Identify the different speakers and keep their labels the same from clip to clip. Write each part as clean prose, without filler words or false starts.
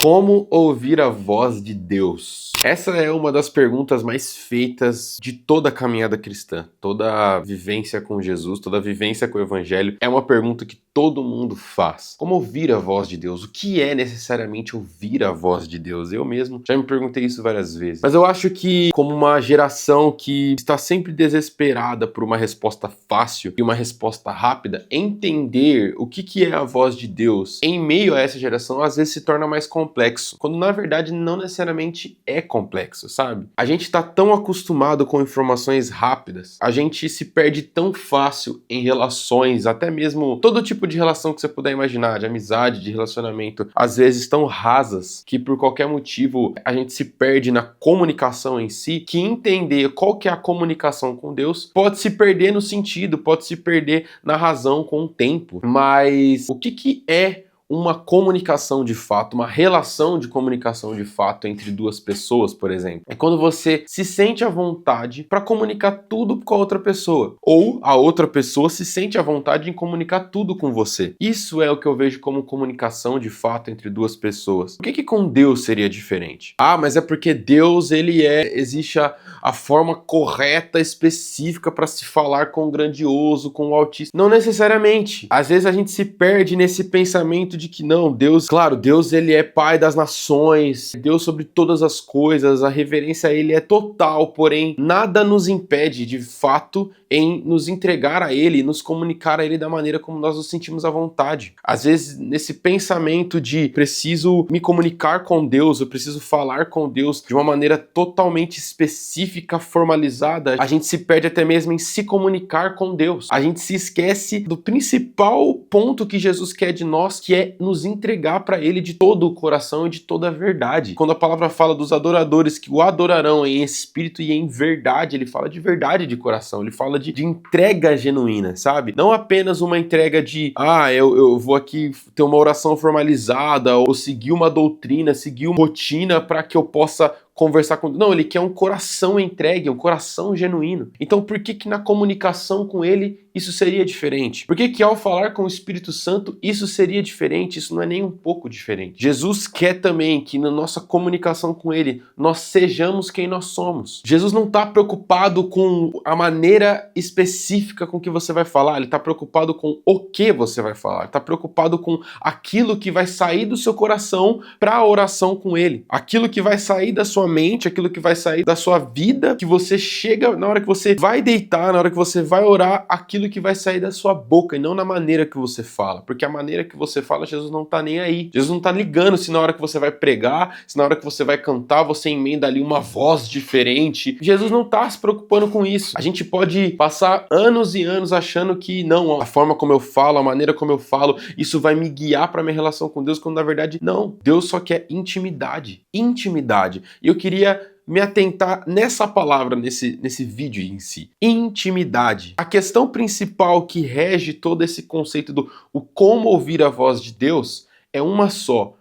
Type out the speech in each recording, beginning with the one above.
Speaker 1: Como ouvir a voz de Deus? Essa é uma das perguntas mais feitas de toda a caminhada cristã. Toda a vivência com Jesus, toda a vivência com o Evangelho é uma pergunta que todo mundo faz. Como ouvir a voz de Deus? O que é necessariamente ouvir a voz de Deus? Eu mesmo já me perguntei isso várias vezes. Mas eu acho que, como uma geração que está sempre desesperada por uma resposta fácil e uma resposta rápida, entender o que é a voz de Deus em meio a essa geração às vezes se torna mais complexo, quando na verdade não necessariamente é complexo, sabe? A gente tá tão acostumado com informações rápidas, a gente se perde tão fácil em relações, até mesmo todo tipo de relação que você puder imaginar, de amizade, de relacionamento, às vezes tão rasas, que por qualquer motivo a gente se perde na comunicação em si, que entender qual que é a comunicação com Deus pode se perder no sentido, pode se perder na razão com o tempo. Mas o que é uma comunicação de fato, uma relação de comunicação de fato entre duas pessoas, por exemplo? É quando você se sente à vontade para comunicar tudo com a outra pessoa, ou a outra pessoa se sente à vontade em comunicar tudo com você. Isso é o que eu vejo como comunicação de fato entre duas pessoas. Por que com Deus seria diferente? Ah, mas é porque Deus, existe a forma correta, específica para se falar com o grandioso, com o altíssimo. Não necessariamente. Às vezes a gente se perde nesse pensamento de que não, Deus, claro, Deus ele é pai das nações, Deus sobre todas as coisas, a reverência a ele é total, porém nada nos impede de fato em nos entregar a ele, nos comunicar a ele da maneira como nós nos sentimos à vontade. Às vezes nesse pensamento de preciso me comunicar com Deus, eu preciso falar com Deus de uma maneira totalmente específica, formalizada, a gente se perde até mesmo em se comunicar com Deus. A gente se esquece do principal ponto que Jesus quer de nós, que é nos entregar para ele de todo o coração e de toda a verdade. Quando a palavra fala dos adoradores que o adorarão em espírito e em verdade, ele fala de verdade de coração, ele fala de entrega genuína, sabe? Não apenas uma entrega de, eu vou aqui ter uma oração formalizada ou seguir uma doutrina, seguir uma rotina para que eu possa conversar com... Não, ele quer um coração entregue, um coração genuíno. Então por que na comunicação com ele isso seria diferente? Por que ao falar com o Espírito Santo isso seria diferente? Isso não é nem um pouco diferente. Jesus quer também que na nossa comunicação com ele nós sejamos quem nós somos. Jesus não está preocupado com a maneira específica com que você vai falar, ele está preocupado com o que você vai falar, está preocupado com aquilo que vai sair do seu coração para a oração com ele, aquilo que vai sair da sua mente, aquilo que vai sair da sua vida, que você chega, na hora que você vai deitar, na hora que você vai orar, aquilo que vai sair da sua boca e não na maneira que você fala, porque a maneira que você fala, Jesus não tá nem aí. Jesus não tá ligando se na hora que você vai pregar, se na hora que você vai cantar, você emenda ali uma voz diferente. Jesus não tá se preocupando com isso. A gente pode passar anos e anos achando que não, a forma como eu falo, a maneira como eu falo, isso vai me guiar para minha relação com Deus, quando na verdade não. Deus só quer intimidade. Intimidade. E eu queria me atentar nessa palavra, nesse vídeo em si. Intimidade. A questão principal que rege todo esse conceito do o como ouvir a voz de Deus é uma só.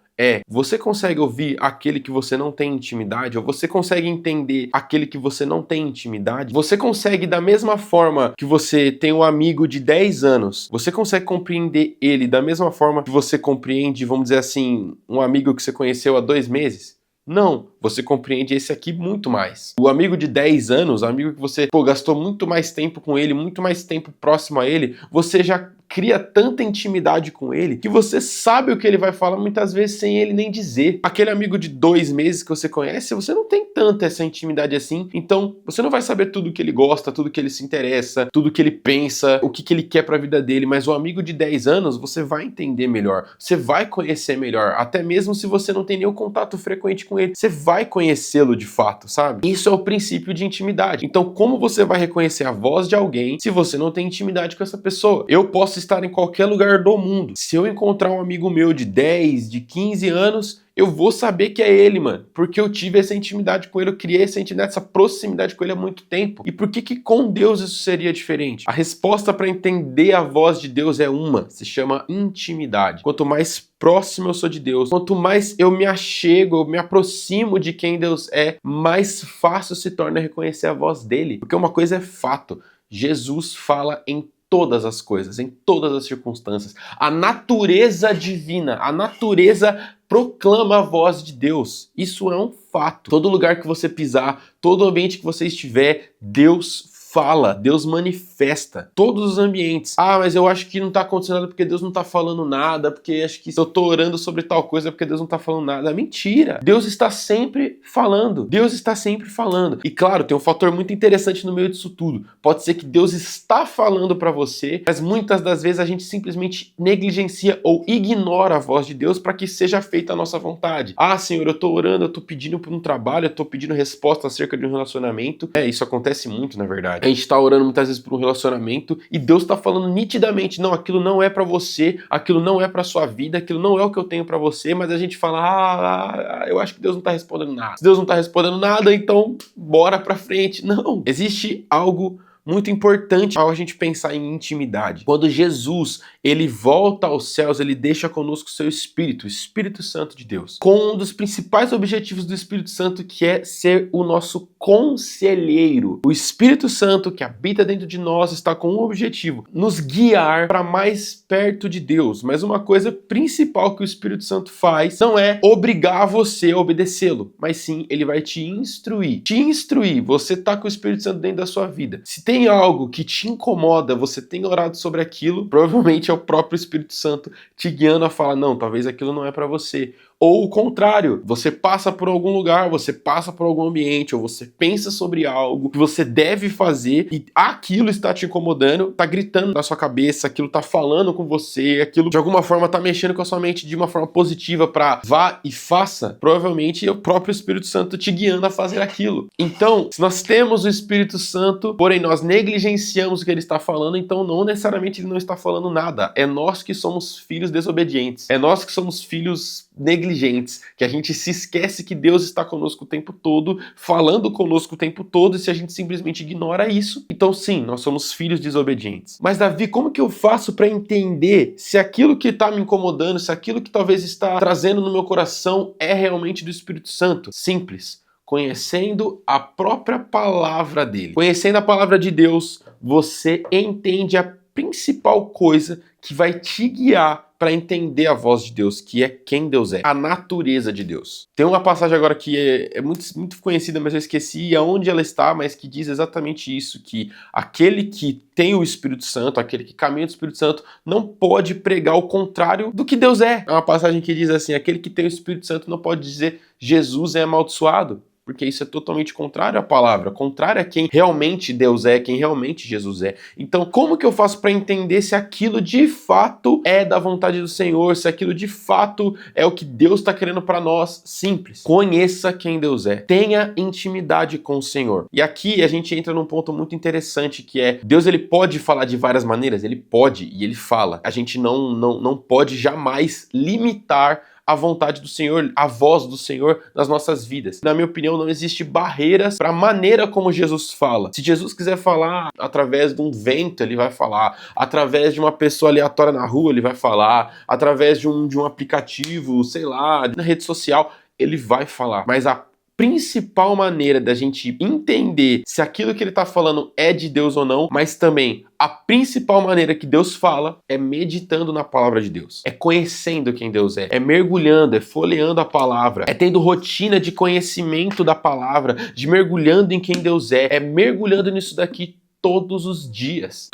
Speaker 1: Você consegue ouvir aquele que você não tem intimidade? Ou você consegue entender aquele que você não tem intimidade? Você consegue, da mesma forma que você tem um amigo de 10 anos, você consegue compreender ele da mesma forma que você compreende, vamos dizer assim, um amigo que você conheceu há 2 meses? Não, você compreende esse aqui muito mais. O amigo de 10 anos, o amigo que você gastou muito mais tempo com ele, muito mais tempo próximo a ele, você já cria tanta intimidade com ele que você sabe o que ele vai falar muitas vezes sem ele nem dizer. Aquele amigo de 2 meses que você conhece, você não tem tanta essa intimidade assim, então você não vai saber tudo que ele gosta, tudo que ele se interessa, tudo que ele pensa, o que ele quer pra vida dele, mas o amigo de 10 anos você vai entender melhor, você vai conhecer melhor, até mesmo se você não tem nenhum contato frequente com ele, você vai conhecê-lo de fato, sabe? Isso é o princípio de intimidade. Então como você vai reconhecer a voz de alguém se você não tem intimidade com essa pessoa? Eu posso estar em qualquer lugar do mundo. Se eu encontrar um amigo meu de 10, de 15 anos, eu vou saber que é ele, mano. Porque eu tive essa intimidade com ele, eu criei essa intimidade, essa proximidade com ele há muito tempo. E por que com Deus isso seria diferente? A resposta para entender a voz de Deus é uma, se chama intimidade. Quanto mais próximo eu sou de Deus, quanto mais eu me achego, eu me aproximo de quem Deus é, mais fácil se torna reconhecer a voz dele. Porque uma coisa é fato, Jesus fala em todas as coisas, em todas as circunstâncias. A natureza divina, a natureza proclama a voz de Deus. Isso é um fato. Todo lugar que você pisar, todo ambiente que você estiver, Deus fala, Deus manifesta. Todos os ambientes. Ah, mas eu acho que não tá acontecendo nada porque Deus não tá falando nada, porque acho que se eu tô orando sobre tal coisa é porque Deus não tá falando nada. Mentira! Deus está sempre falando. Deus está sempre falando. E claro, tem um fator muito interessante no meio disso tudo. Pode ser que Deus está falando para você, mas muitas das vezes a gente simplesmente negligencia ou ignora a voz de Deus para que seja feita a nossa vontade. Ah, Senhor, eu tô orando, eu tô pedindo por um trabalho, eu tô pedindo resposta acerca de um relacionamento. Isso acontece muito, na verdade. A gente tá orando muitas vezes por um relacionamento e Deus tá falando nitidamente, não, aquilo não é pra você, aquilo não é pra sua vida, aquilo não é o que eu tenho pra você, mas a gente fala, eu acho que Deus não tá respondendo nada. Se Deus não tá respondendo nada, então bora pra frente. Não, existe algo muito importante ao a gente pensar em intimidade. Quando Jesus, ele volta aos céus, ele deixa conosco o seu Espírito, o Espírito Santo de Deus, com um dos principais objetivos do Espírito Santo, que é ser o nosso conselheiro. O Espírito Santo que habita dentro de nós está com um objetivo: nos guiar para mais perto de Deus. Mas uma coisa principal que o Espírito Santo faz não é obrigar você a obedecê-lo, mas sim, ele vai te instruir. Te instruir. Você tá com o Espírito Santo dentro da sua vida. Se tem algo que te incomoda, você tem orado sobre aquilo, provavelmente é o próprio Espírito Santo te guiando a falar, não, talvez aquilo não é para você. Ou o contrário, você passa por algum lugar, você passa por algum ambiente, ou você pensa sobre algo que você deve fazer e aquilo está te incomodando, tá gritando na sua cabeça, aquilo tá falando com você, aquilo de alguma forma tá mexendo com a sua mente de uma forma positiva para vá e faça. Provavelmente é o próprio Espírito Santo te guiando a fazer aquilo. Então, se nós temos o Espírito Santo, porém nós negligenciamos o que ele está falando, então não necessariamente ele não está falando nada. É nós que somos filhos desobedientes. É nós que somos filhos negligentes, que a gente se esquece que Deus está conosco o tempo todo, falando conosco o tempo todo, e se a gente simplesmente ignora isso, então sim, nós somos filhos desobedientes. Mas Davi, como que eu faço para entender se aquilo que está me incomodando, se aquilo que talvez está trazendo no meu coração é realmente do Espírito Santo? Simples. Conhecendo a própria palavra dele. Conhecendo a palavra de Deus, você entende a principal coisa que vai te guiar para entender a voz de Deus, que é quem Deus é, a natureza de Deus. Tem uma passagem agora que é muito conhecida, mas eu esqueci aonde ela está, mas que diz exatamente isso, que aquele que tem o Espírito Santo, aquele que caminha do Espírito Santo, não pode pregar o contrário do que Deus é. É uma passagem que diz assim, aquele que tem o Espírito Santo não pode dizer Jesus é amaldiçoado, porque isso é totalmente contrário à palavra, contrário a quem realmente Deus é, quem realmente Jesus é. Então, como que eu faço para entender se aquilo de fato é da vontade do Senhor, se aquilo de fato é o que Deus está querendo para nós? Simples. Conheça quem Deus é. Tenha intimidade com o Senhor. E aqui a gente entra num ponto muito interessante, que é, Deus ele pode falar de várias maneiras? Ele pode, e ele fala. A gente não pode jamais limitar a vontade do Senhor, a voz do Senhor nas nossas vidas. Na minha opinião, não existe barreiras para a maneira como Jesus fala. Se Jesus quiser falar através de um vento, ele vai falar. Através de uma pessoa aleatória na rua, ele vai falar. Através de um aplicativo, sei lá, na rede social, ele vai falar. Mas a principal maneira da gente entender se aquilo que ele está falando é de Deus ou não, mas também a principal maneira que Deus fala é meditando na palavra de Deus, é conhecendo quem Deus é mergulhando, é folheando a palavra, é tendo rotina de conhecimento da palavra, de mergulhando em quem Deus é mergulhando nisso daqui todos os dias,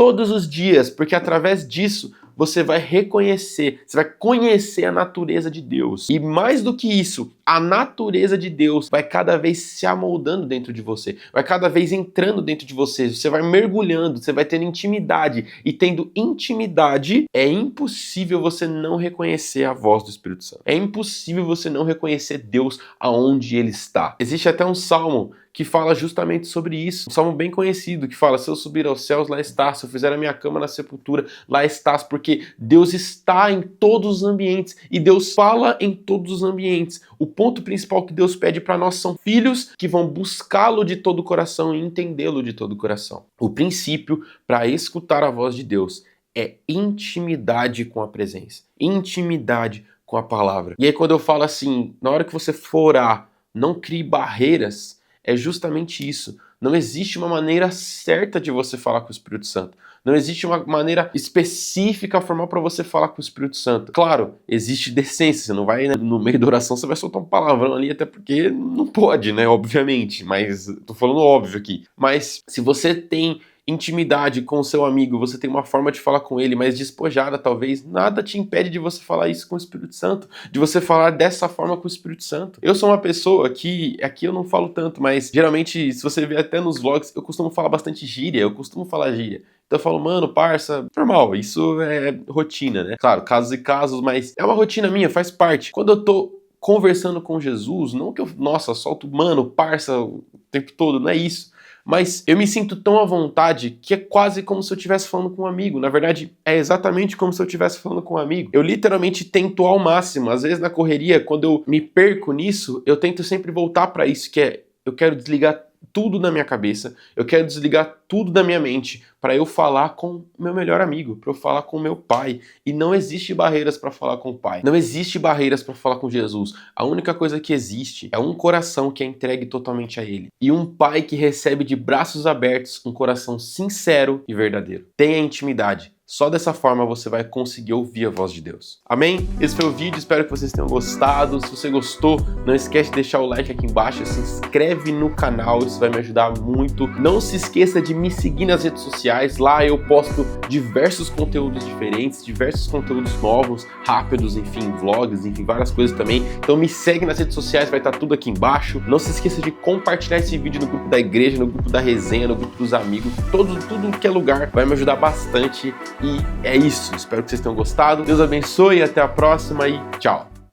Speaker 1: porque através disso você vai reconhecer, você vai conhecer a natureza de Deus. E mais do que isso, a natureza de Deus vai cada vez se amoldando dentro de você, vai cada vez entrando dentro de você, você vai mergulhando, você vai tendo intimidade. E tendo intimidade, é impossível você não reconhecer a voz do Espírito Santo. É impossível você não reconhecer Deus aonde Ele está. Existe até um salmo que fala justamente sobre isso. Um salmo bem conhecido, que fala, se eu subir aos céus, lá estás. Se eu fizer a minha cama na sepultura, lá estás. Porque Deus está em todos os ambientes e Deus fala em todos os ambientes. O ponto principal que Deus pede para nós são filhos que vão buscá-lo de todo o coração e entendê-lo de todo o coração. O princípio para escutar a voz de Deus é intimidade com a presença, intimidade com a palavra. E aí quando eu falo assim, na hora que você for orar, não crie barreiras, é justamente isso. Não existe uma maneira certa de você falar com o Espírito Santo. Não existe uma maneira específica, formal para você falar com o Espírito Santo. Claro, existe decência, você não vai, né, no meio da oração, você vai soltar um palavrão ali, até porque não pode, né, obviamente, mas tô falando óbvio aqui. Mas se você tem intimidade com o seu amigo, você tem uma forma de falar com ele mais despojada, talvez, nada te impede de você falar isso com o Espírito Santo, de você falar dessa forma com o Espírito Santo. Eu sou uma pessoa que, aqui eu não falo tanto, mas geralmente, se você ver até nos vlogs, eu costumo falar bastante gíria, eu costumo falar gíria. Então eu falo, mano, parça, normal, isso é rotina, né? Claro, casos e casos, mas é uma rotina minha, faz parte. Quando eu tô conversando com Jesus, não que eu, nossa, solto mano, parça o tempo todo, não é isso. Mas eu me sinto tão à vontade que é quase como se eu estivesse falando com um amigo. Na verdade, é exatamente como se eu estivesse falando com um amigo. Eu literalmente tento ao máximo. Às vezes na correria, quando eu me perco nisso, eu tento sempre voltar para isso, que é, eu quero desligar tudo da minha cabeça, eu quero desligar tudo da minha mente para eu falar com meu melhor amigo, para eu falar com meu pai. E não existe barreiras para falar com o pai. Não existe barreiras para falar com Jesus. A única coisa que existe é um coração que é entregue totalmente a ele e um pai que recebe de braços abertos um coração sincero e verdadeiro. Tenha intimidade. Só dessa forma você vai conseguir ouvir a voz de Deus. Amém? Esse foi o vídeo, espero que vocês tenham gostado. Se você gostou, não esquece de deixar o like aqui embaixo, se inscreve no canal, isso vai me ajudar muito. Não se esqueça de me seguir nas redes sociais, lá eu posto diversos conteúdos diferentes, diversos conteúdos novos, rápidos, enfim, vlogs, enfim, várias coisas também. Então me segue nas redes sociais, vai estar tudo aqui embaixo. Não se esqueça de compartilhar esse vídeo no grupo da igreja, no grupo da resenha, no grupo dos amigos, tudo que é lugar, vai me ajudar bastante. E é isso, espero que vocês tenham gostado. Deus abençoe, até a próxima e tchau!